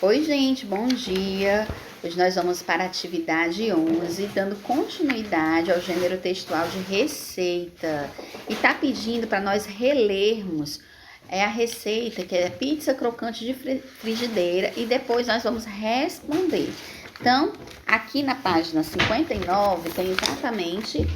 Oi, gente, bom dia. Hoje nós vamos para a atividade 11, dando continuidade ao gênero textual de receita. E tá pedindo para nós relermos a receita, que é pizza crocante de frigideira, e depois nós vamos responder. Então, aqui na página 59 tem exatamente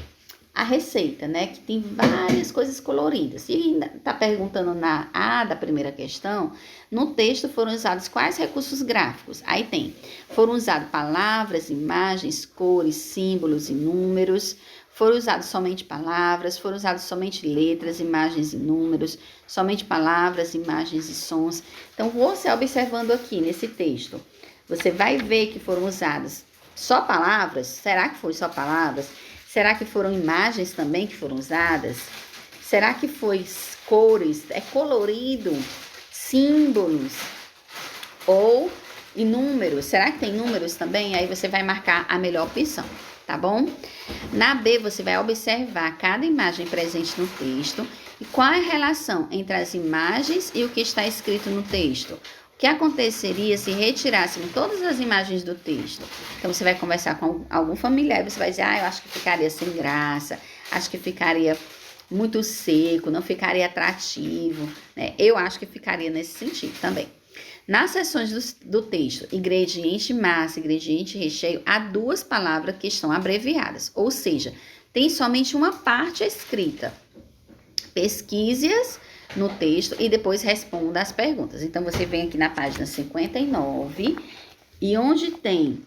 a receita, né? Que tem várias coisas coloridas. E ainda tá perguntando na A da primeira questão, no texto foram usados quais recursos gráficos? Aí foram usadas palavras, imagens, cores, símbolos e números. Foram usados somente palavras, foram usados somente letras, imagens e números, somente palavras, imagens e sons. Então, você observando aqui nesse texto, você vai ver que foram usadas só palavras. Será que foi só palavras? Será que foram imagens também que foram usadas? Será que foi cores, colorido, símbolos ou e números? Será que tem números também? Aí você vai marcar a melhor opção, tá bom? Na B, você vai observar cada imagem presente no texto e qual é a relação entre as imagens e o que está escrito no texto. O que aconteceria se retirássemos todas as imagens do texto? Então, você vai conversar com algum familiar e você vai dizer, eu acho que ficaria sem graça, acho que ficaria muito seco, não ficaria atrativo, né? Eu acho que ficaria nesse sentido também. Nas seções do texto, ingrediente massa, ingrediente recheio, há duas palavras que estão abreviadas, ou seja, tem somente uma parte escrita. Pesquise-as no texto e depois responda as perguntas. Então, você vem aqui na página 59 e onde tem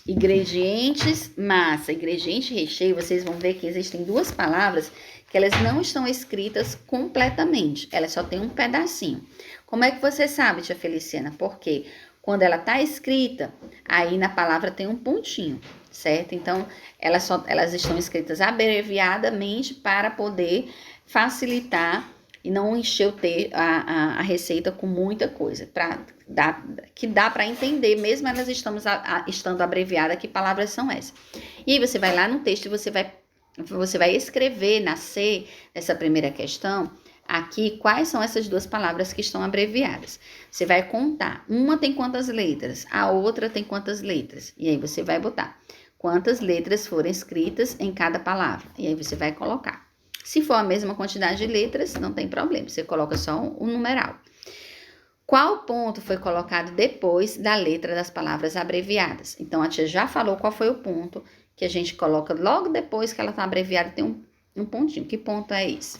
ingredientes, massa, ingrediente recheio, vocês vão ver que existem duas palavras que elas não estão escritas completamente, elas só tem um pedacinho. Como é que você sabe, tia Feliciana? Porque quando ela está escrita, aí na palavra tem um pontinho, certo? Então, elas estão escritas abreviadamente para poder facilitar e não encher a receita com muita coisa, que dá para entender, mesmo elas estando abreviadas, que palavras são essas. E aí você vai lá no texto e você vai escrever na C, nessa primeira questão, aqui quais são essas duas palavras que estão abreviadas. Você vai contar, uma tem quantas letras, a outra tem quantas letras. E aí você vai botar quantas letras foram escritas em cada palavra. E aí você vai colocar. Se for a mesma quantidade de letras, não tem problema, você coloca só o numeral. Qual ponto foi colocado depois da letra das palavras abreviadas? Então, a tia já falou qual foi o ponto que a gente coloca logo depois que ela está abreviada, tem um pontinho. Que ponto é esse?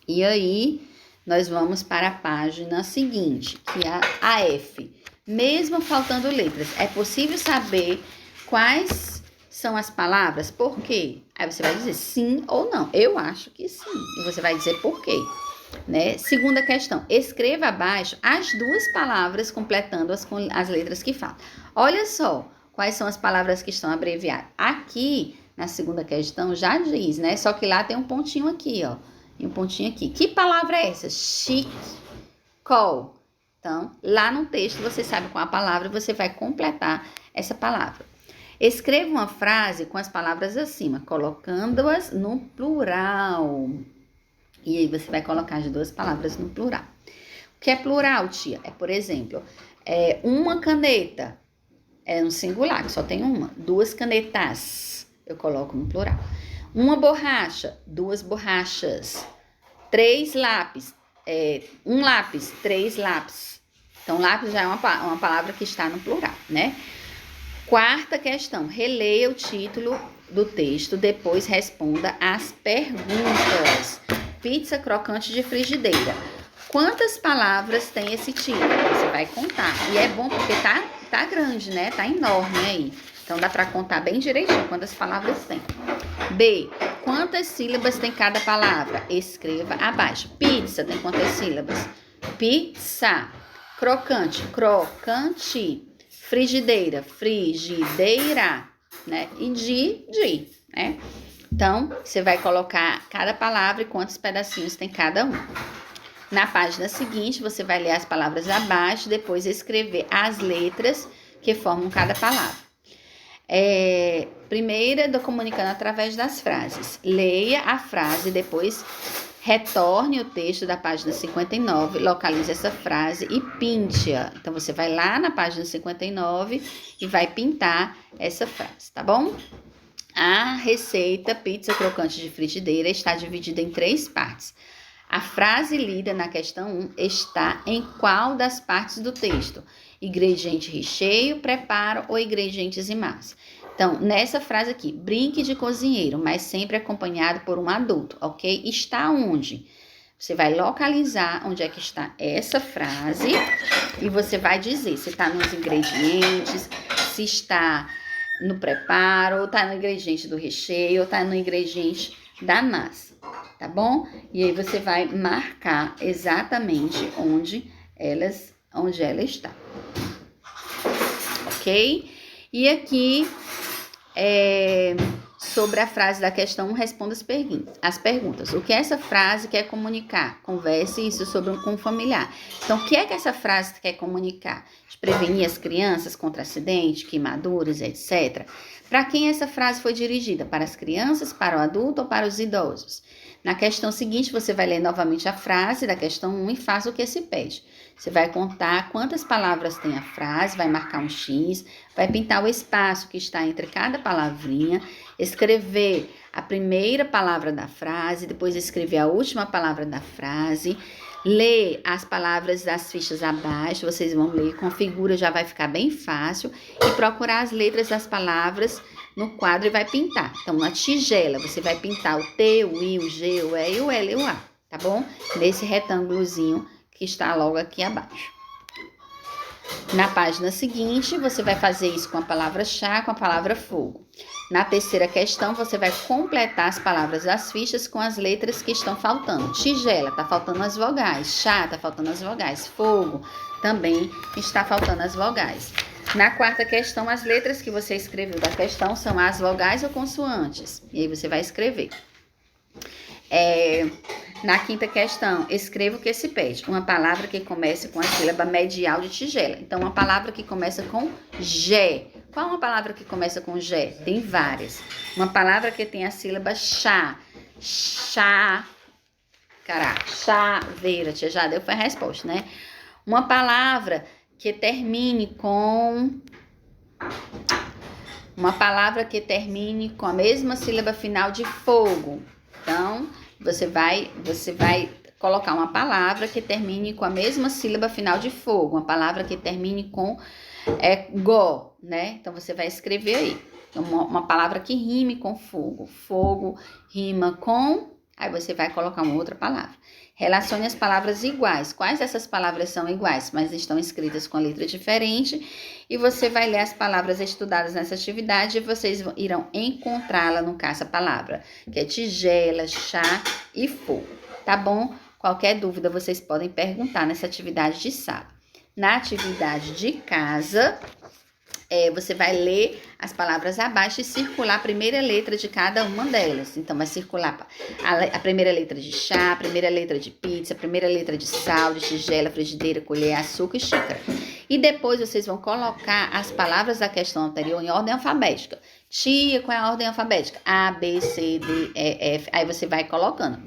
E aí, nós vamos para a página seguinte, que é a F. Mesmo faltando letras, é possível saber quais são as palavras? Por quê? Aí você vai dizer sim ou não. Eu acho que sim. E você vai dizer por quê, né? Segunda questão. Escreva abaixo as duas palavras, completando-as com as letras que faltam. Olha só quais são as palavras que estão abreviadas. Aqui, na segunda questão, já diz, né? Só que lá tem um pontinho aqui, ó. E um pontinho aqui. Que palavra é essa? Chique. Qual? Então, lá no texto, você sabe qual a palavra, você vai completar essa palavra. Escreva uma frase com as palavras acima, colocando-as no plural. E aí você vai colocar as duas palavras no plural. O que é plural, tia? É, por exemplo, uma caneta. É um singular, que só tem uma. Duas canetas, eu coloco no plural. Uma borracha, duas borrachas. Três lápis, um lápis, três lápis. Então, lápis já é uma palavra que está no plural, né? Quarta questão, releia o título do texto, depois responda as perguntas. Pizza crocante de frigideira. Quantas palavras tem esse título? Você vai contar. E é bom porque tá grande, né? Tá enorme aí. Então, dá para contar bem direitinho quantas palavras tem. B, quantas sílabas tem cada palavra? Escreva abaixo. Pizza tem quantas sílabas? Pizza. Crocante, crocante. Frigideira, frigideira, né? E de, né? Então, você vai colocar cada palavra e quantos pedacinhos tem cada um. Na página seguinte, você vai ler as palavras abaixo, depois escrever as letras que formam cada palavra. Primeira, do comunicando através das frases. Leia a frase, depois retorne o texto da página 59, localize essa frase e pinte-a. Então, você vai lá na página 59 e vai pintar essa frase, tá bom? A receita pizza crocante de frigideira está dividida em 3 partes. A frase lida na questão 1 está em qual das partes do texto? Ingrediente, recheio, preparo ou ingredientes e massa? Então, nessa frase aqui, brinque de cozinheiro, mas sempre acompanhado por um adulto, ok? Está onde? Você vai localizar onde é que está essa frase e você vai dizer se está nos ingredientes, se está no preparo, ou está no ingrediente do recheio, ou está no ingrediente da massa, tá bom? E aí você vai marcar exatamente onde ela está, ok? E aqui, sobre a frase da questão 1, responda as perguntas. O que essa frase quer comunicar? Converse isso com um familiar. Então, o que é que essa frase quer comunicar? De prevenir as crianças contra acidentes, queimaduras, etc. Para quem essa frase foi dirigida? Para as crianças, para o adulto ou para os idosos? Na questão seguinte, você vai ler novamente a frase da questão 1 e faça o que se pede. Você vai contar quantas palavras tem a frase, vai marcar um X, vai pintar o espaço que está entre cada palavrinha, escrever a primeira palavra da frase, depois escrever a última palavra da frase, ler as palavras das fichas abaixo, vocês vão ler, configura, já vai ficar bem fácil, e procurar as letras das palavras no quadro e vai pintar. Então, na tigela, você vai pintar o T, o I, o G, o E, o L e o A, tá bom? Nesse retângulozinho que está logo aqui abaixo. Na página seguinte, você vai fazer isso com a palavra chá, com a palavra fogo. Na terceira questão, você vai completar as palavras das fichas com as letras que estão faltando. Tigela, tá faltando as vogais. Chá, tá faltando as vogais. Fogo, também está faltando as vogais. Na quarta questão, as letras que você escreveu da questão são as vogais ou consoantes. E aí você vai escrever. Na quinta questão, escreva o que se pede. Uma palavra que comece com a sílaba medial de tigela. Então, uma palavra que começa com G. Qual é uma palavra que começa com G? Tem várias. Uma palavra que tem a sílaba chá. Chaveira. Tia já deu, foi a resposta, né? Uma palavra que termine com... Uma palavra que termine com a mesma sílaba final de fogo. Então, você vai colocar uma palavra que termine com a mesma sílaba final de fogo. Uma palavra que termine com go, né? Então, você vai escrever aí. Uma palavra que rime com fogo. Fogo rima com... Aí, você vai colocar uma outra palavra. Relacione as palavras iguais. Quais dessas palavras são iguais, mas estão escritas com a letra diferente? E você vai ler as palavras estudadas nessa atividade e vocês irão encontrá-la no caça-palavra, que é tigela, chá e fogo, tá bom? Qualquer dúvida vocês podem perguntar nessa atividade de sala. Na atividade de casa, você vai ler as palavras abaixo e circular a primeira letra de cada uma delas. Então, vai circular a primeira letra de chá, a primeira letra de pizza, a primeira letra de sal, de tigela, frigideira, colher, açúcar e xícara. E depois vocês vão colocar as palavras da questão anterior em ordem alfabética. Tia, qual é a ordem alfabética? A, B, C, D, E, F. Aí você vai colocando.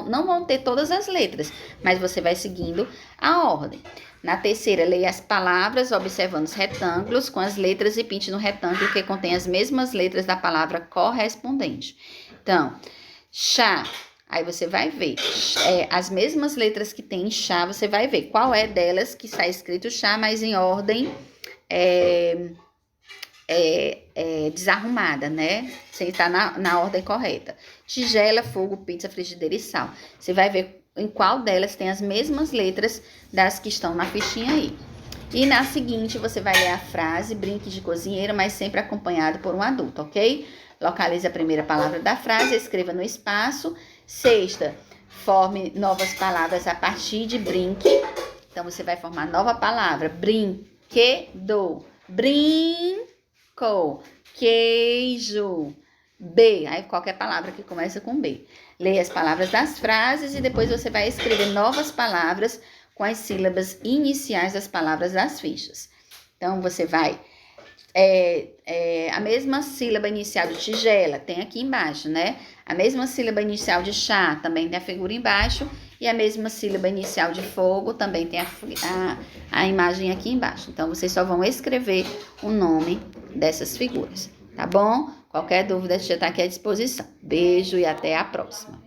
Não vão ter todas as letras, mas você vai seguindo a ordem. Na terceira, leia as palavras observando os retângulos com as letras e pinte no retângulo que contém as mesmas letras da palavra correspondente. Então, chá. Aí você vai ver as mesmas letras que tem em chá, você vai ver qual é delas que está escrito chá, mas em ordem desarrumada, né? Sem estar na ordem correta. Tigela, fogo, pizza, frigideira e sal. Você vai ver em qual delas tem as mesmas letras das que estão na fichinha aí. E na seguinte, você vai ler a frase, brinque de cozinheiro, mas sempre acompanhado por um adulto, ok? Localize a primeira palavra da frase, escreva no espaço. Sexta, forme novas palavras a partir de brinque. Então, você vai formar nova palavra, brinquedo, brinco, queijo, B, aí qualquer palavra que começa com B. Leia as palavras das frases e depois você vai escrever novas palavras com as sílabas iniciais das palavras das fichas. Então, você vai A mesma sílaba inicial de tigela, tem aqui embaixo, né? A mesma sílaba inicial de chá, também tem a figura embaixo. E a mesma sílaba inicial de fogo, também tem a imagem aqui embaixo. Então, vocês só vão escrever o nome dessas figuras, tá bom? Qualquer dúvida, a tia está aqui à disposição. Beijo e até a próxima.